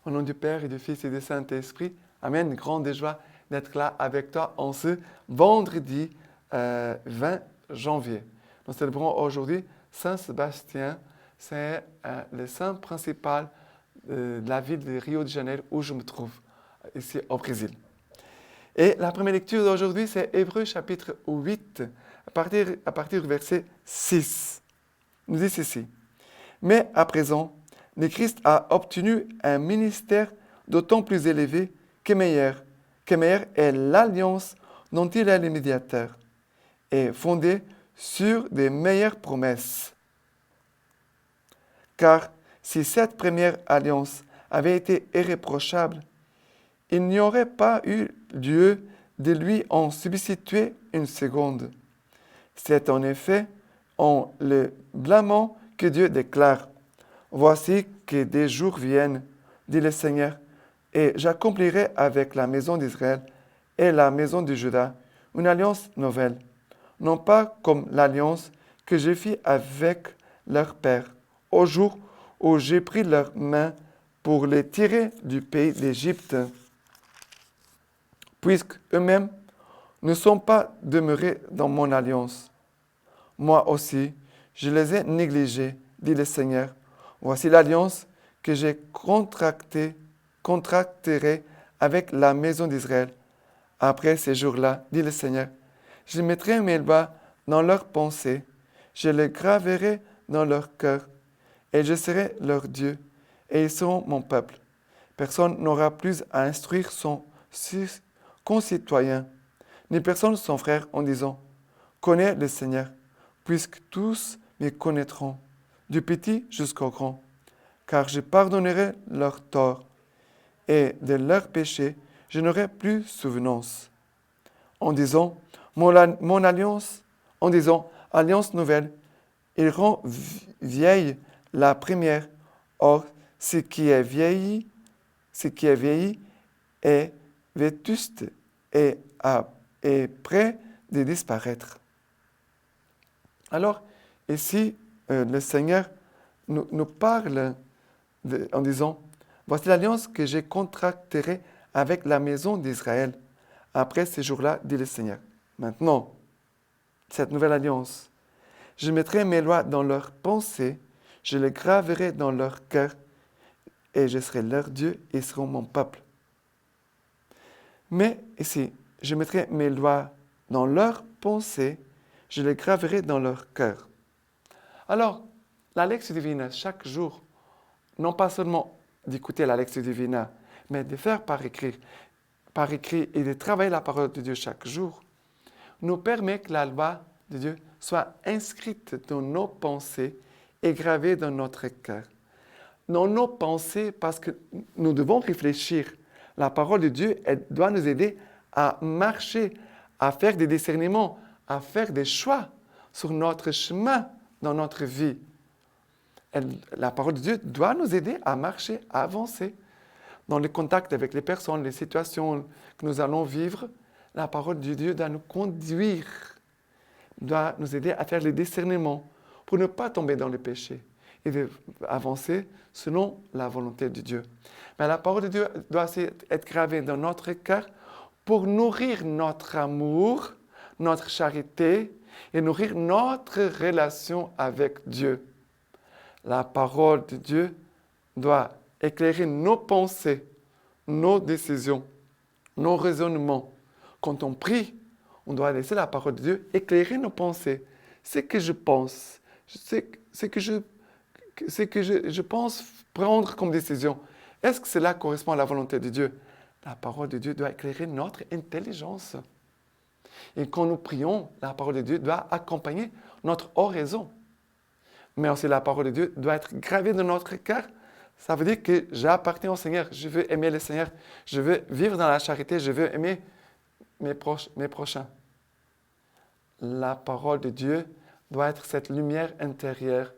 Au nom du Père et du Fils et du Saint-Esprit, Amen. Grande joie d'être là avec toi en ce vendredi 20 janvier. Nous célébrons aujourd'hui Saint Sébastien. C'est le saint principal de la ville de Rio de Janeiro où je me trouve, ici au Brésil. Et la première lecture d'aujourd'hui, c'est Hébreux chapitre 8, à partir du verset 6. Nous dit ceci. Mais à présent, le Christ a obtenu un ministère d'autant plus élevé que meilleur est l'alliance dont il est le médiateur, et fondée sur des meilleures promesses. Car si cette première alliance avait été irréprochable, il n'y aurait pas eu lieu de lui en substituer une seconde. C'est en effet en le blâmant que Dieu déclare « Voici que des jours viennent, dit le Seigneur, et j'accomplirai avec la maison d'Israël et la maison de Juda une alliance nouvelle, non pas comme l'alliance que je fis avec leur père, au jour où j'ai pris leurs mains pour les tirer du pays d'Égypte, puisque eux-mêmes ne sont pas demeurés dans mon alliance. Moi aussi, je les ai négligés, dit le Seigneur. Voici l'alliance que j'ai contracterai avec la maison d'Israël. Après ces jours-là, dit le Seigneur, je mettrai mes lois dans leurs pensées, je les graverai dans leur cœur, et je serai leur Dieu, et ils seront mon peuple. Personne n'aura plus à instruire son concitoyen, ni personne son frère en disant, connais le Seigneur, puisque tous me connaîtront, du petit jusqu'au grand, car je pardonnerai leurs torts, et de leurs péchés, je n'aurai plus souvenance. En disant, mon alliance, en disant, alliance nouvelle, il rend vieille la première. Or, ce qui est vieilli est vétuste et près de disparaître. Alors, ici, le Seigneur nous parle en disant, voici l'alliance que j'ai contracterai avec la maison d'Israël. Après ces jours-là, dit le Seigneur. Maintenant, cette nouvelle alliance, je mettrai mes lois dans leurs pensées, je les graverai dans leur cœur, et je serai leur Dieu, et ils seront mon peuple. Mais ici, je mettrai mes lois dans leurs pensées, je les graverai dans leur cœur. Alors, la lecture divine, chaque jour, non pas seulement d'écouter la lecture divine, mais de faire par écrit et de travailler la parole de Dieu chaque jour, nous permet que la loi de Dieu soit inscrite dans nos pensées et gravée dans notre cœur. Dans nos pensées, parce que nous devons réfléchir. La parole de Dieu, elle doit nous aider à marcher, à faire des discernements, à faire des choix sur notre chemin dans notre vie. La parole de Dieu doit nous aider à marcher, à avancer. Dans le contact avec les personnes, les situations que nous allons vivre, la parole de Dieu doit nous conduire, doit nous aider à faire les discernements pour ne pas tomber dans le péché et avancer selon la volonté de Dieu. Mais la parole de Dieu doit aussi être gravée dans notre cœur pour nourrir notre amour, notre charité et nourrir notre relation avec Dieu. La parole de Dieu doit éclairer nos pensées, nos décisions, nos raisonnements. Quand on prie, on doit laisser la parole de Dieu éclairer nos pensées. Ce que je pense, ce que je pense prendre comme décision, est-ce que cela correspond à la volonté de Dieu? La parole de Dieu doit éclairer notre intelligence. Et quand nous prions, la parole de Dieu doit accompagner notre oraison. Mais aussi la parole de Dieu doit être gravée dans notre cœur. Ça veut dire que j'appartiens au Seigneur, je veux aimer le Seigneur, je veux vivre dans la charité, je veux aimer mes prochains. La parole de Dieu doit être cette lumière intérieure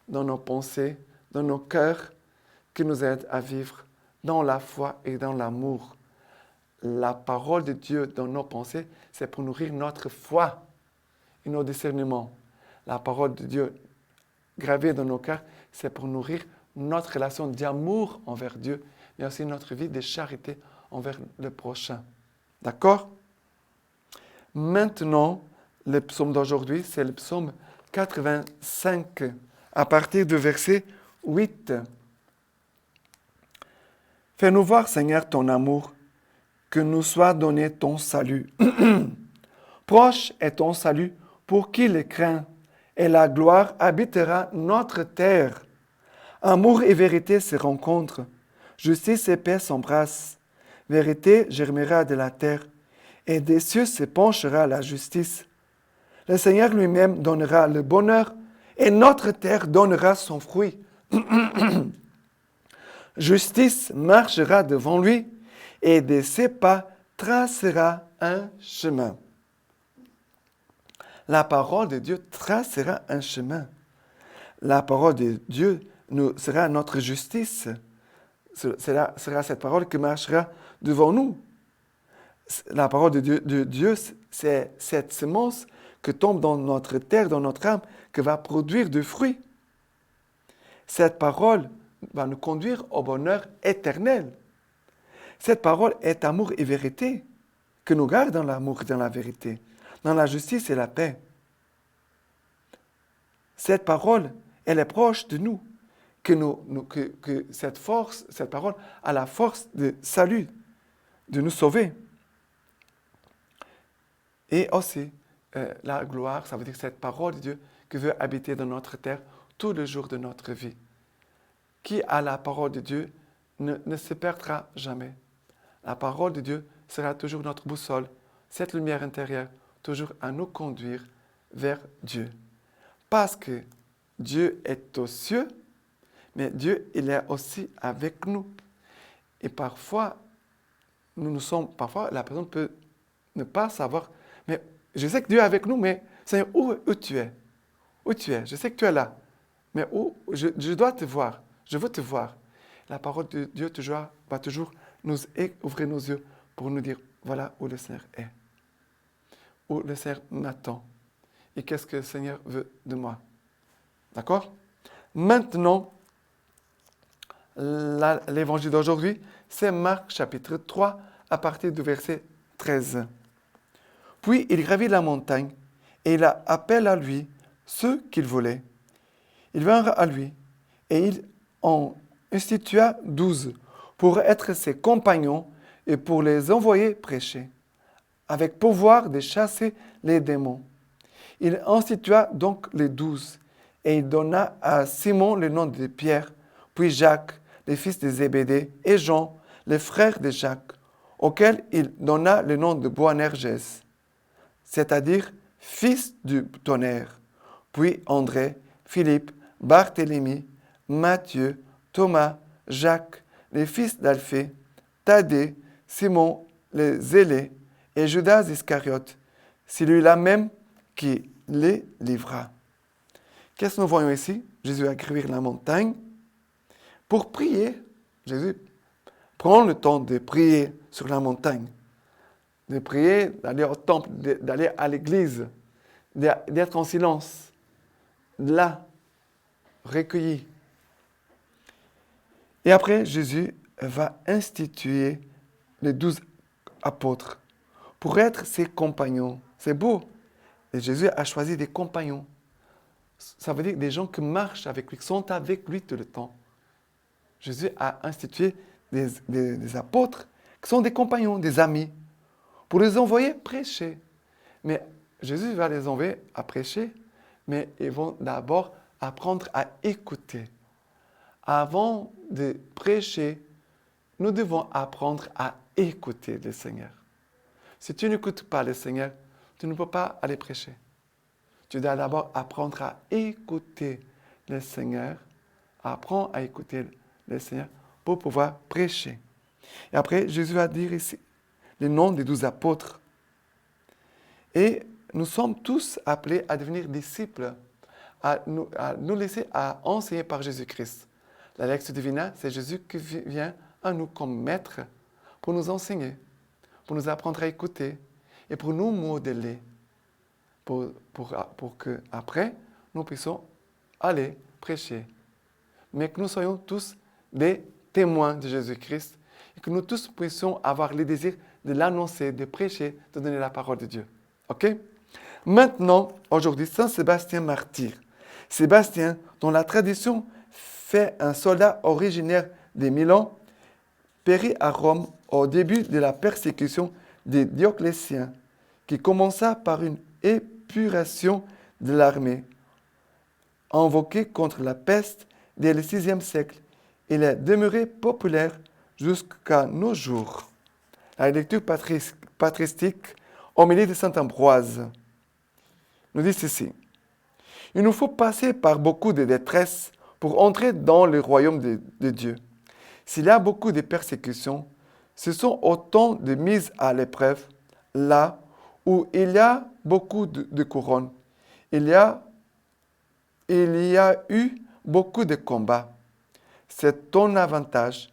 dans nos pensées, dans nos cœurs, qui nous aide à vivre dans la foi et dans l'amour. La parole de Dieu dans nos pensées, c'est pour nourrir notre foi et nos discernements. La parole de Dieu gravée dans nos cœurs, c'est pour nourrir notre relation d'amour envers Dieu, il y a aussi notre vie de charité envers le prochain. D'accord? Maintenant, le psaume d'aujourd'hui, c'est le psaume 85, à partir du verset 8. Fais-nous voir, Seigneur, ton amour, que nous soit donné ton salut. Proche est ton salut pour qui le craint, et la gloire habitera notre terre. Amour et vérité se rencontrent, justice et paix s'embrassent. Vérité germera de la terre, et des cieux se penchera la justice. Le Seigneur lui-même donnera le bonheur, et notre terre donnera son fruit. Justice marchera devant lui, et de ses pas tracera un chemin. La parole de Dieu tracera un chemin. La parole de Dieu sera notre justice. Sera cette parole qui marchera devant nous. La parole de Dieu, c'est cette semence qui tombe dans notre terre, dans notre âme, qui va produire du fruit. Cette parole va nous conduire au bonheur éternel. Cette parole est amour et vérité, que nous garde dans l'amour et dans la vérité, dans la justice et la paix. Cette parole, elle est proche de nous, que cette parole a la force de salut, de nous sauver. Et aussi, la gloire, ça veut dire cette parole de Dieu qui veut habiter dans notre terre tous les jours de notre vie. Qui a la parole de Dieu ne se perdra jamais. La parole de Dieu sera toujours notre boussole, cette lumière intérieure, toujours à nous conduire vers Dieu. Parce que Dieu est aux cieux, mais Dieu, il est aussi avec nous. Et parfois, parfois la personne peut ne pas savoir, mais je sais que Dieu est avec nous, mais Seigneur, où tu es? Où tu es? Je sais que tu es là, mais où? Je dois te voir, je veux te voir. La parole de Dieu va toujours nous ouvrir nos yeux pour nous dire, voilà où le Seigneur est, où le Seigneur m'attend, et qu'est-ce que le Seigneur veut de moi. D'accord? Maintenant, l'évangile d'aujourd'hui, c'est Marc chapitre 3, à partir du verset 13. Puis il gravit la montagne, et il appelle à lui ceux qu'il voulait. Ils vinrent à lui, et il en institua 12 pour être ses compagnons et pour les envoyer prêcher, avec pouvoir de chasser les démons. Il institua donc les 12, et il donna à Simon le nom de Pierre, puis Jacques, le fils de Zébédée, et Jean, le frère de Jacques, auquel il donna le nom de Boanerges, c'est-à-dire fils du tonnerre, puis André, Philippe, Barthélemy, Matthieu, Thomas, Jacques, les fils d'Alphée, Thaddée, Simon le Zélé et Judas Iscariote, celui-là même qui les livra. Qu'est-ce que nous voyons ici? Jésus a gravi la montagne pour prier. Jésus prend le temps de prier sur la montagne, de prier, d'aller au temple, d'aller à l'église, d'être en silence, là, recueilli. Et après, Jésus va instituer les 12 apôtres pour être ses compagnons. C'est beau. Et Jésus a choisi des compagnons. Ça veut dire des gens qui marchent avec lui, qui sont avec lui tout le temps. Jésus a institué des apôtres qui sont des compagnons, des amis, pour les envoyer prêcher. Mais Jésus va les envoyer à prêcher, mais ils vont d'abord apprendre à écouter. Avant de prêcher, nous devons apprendre à écouter le Seigneur. Si tu n'écoutes pas le Seigneur, tu ne peux pas aller prêcher. Tu dois d'abord apprendre à écouter le Seigneur. Apprends à écouter le Seigneur pour pouvoir prêcher. Et après, Jésus va dire ici les noms des 12 apôtres. Et nous sommes tous appelés à devenir disciples, à nous laisser à enseigner par Jésus-Christ. La lectio divina, c'est Jésus qui vient à nous comme maître pour nous enseigner, pour nous apprendre à écouter et pour nous modeler, pour que après nous puissions aller prêcher. Mais que nous soyons tous des témoins de Jésus-Christ et que nous tous puissions avoir le désir de l'annoncer, de prêcher, de donner la parole de Dieu. OK? Maintenant, aujourd'hui, Saint Sébastien martyr. Sébastien, dont la tradition fait un soldat originaire de Milan, périt à Rome au début de la persécution de Dioclétien, qui commença par une épuration de l'armée, invoquée contre la peste dès le VIe siècle. Il est demeuré populaire jusqu'à nos jours. La lecture patristique, homélie de saint Ambroise, nous dit ceci. Il nous faut passer par beaucoup de détresse pour entrer dans le royaume de Dieu. S'il y a beaucoup de persécutions, ce sont autant de mises à l'épreuve, là où il y a beaucoup de couronnes. Il y a eu beaucoup de combats. C'est ton avantage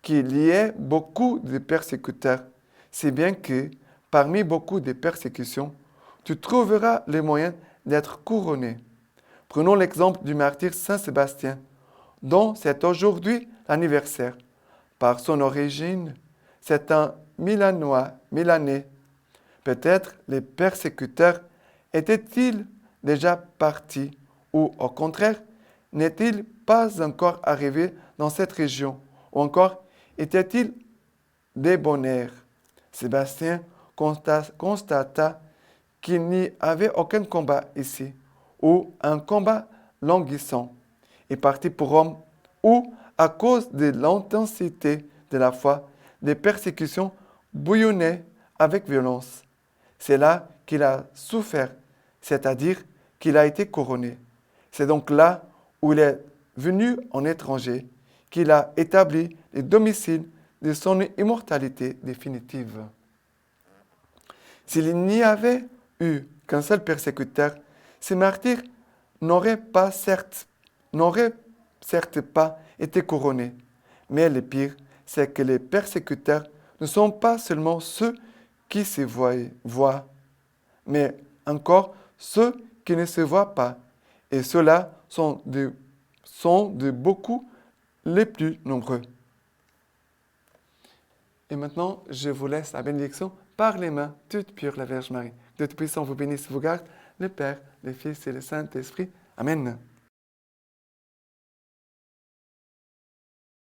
qu'il y ait beaucoup de persécuteurs, si bien que, parmi beaucoup de persécutions, tu trouveras les moyens d'être couronné. Prenons l'exemple du martyr Saint Sébastien, dont c'est aujourd'hui l'anniversaire. Par son origine, c'est un Milanais. Peut-être les persécuteurs étaient-ils déjà partis ou au contraire, n'est-il pas encore arrivé dans cette région ou encore était-il débonnaire? Sébastien constata qu'il n'y avait aucun combat ici ou un combat languissant et partit pour Rome où, à cause de l'intensité de la foi, des persécutions bouillonnaient avec violence. C'est là qu'il a souffert, c'est-à-dire qu'il a été couronné. C'est donc là où il est venu en étranger qu'il a établi le domicile de son immortalité définitive. S'il n'y avait eu qu'un seul persécuteur, ces martyrs n'auraient certes pas été couronnés. Mais le pire, c'est que les persécuteurs ne sont pas seulement ceux qui se voient, mais encore ceux qui ne se voient pas. Et ceux-là sont de beaucoup les plus nombreux. Et maintenant, je vous laisse la bénédiction par les mains toute pure la Vierge Marie. Dieu Tout-Puissant vous bénisse, vous garde, le Père, le Fils et le Saint-Esprit. Amen.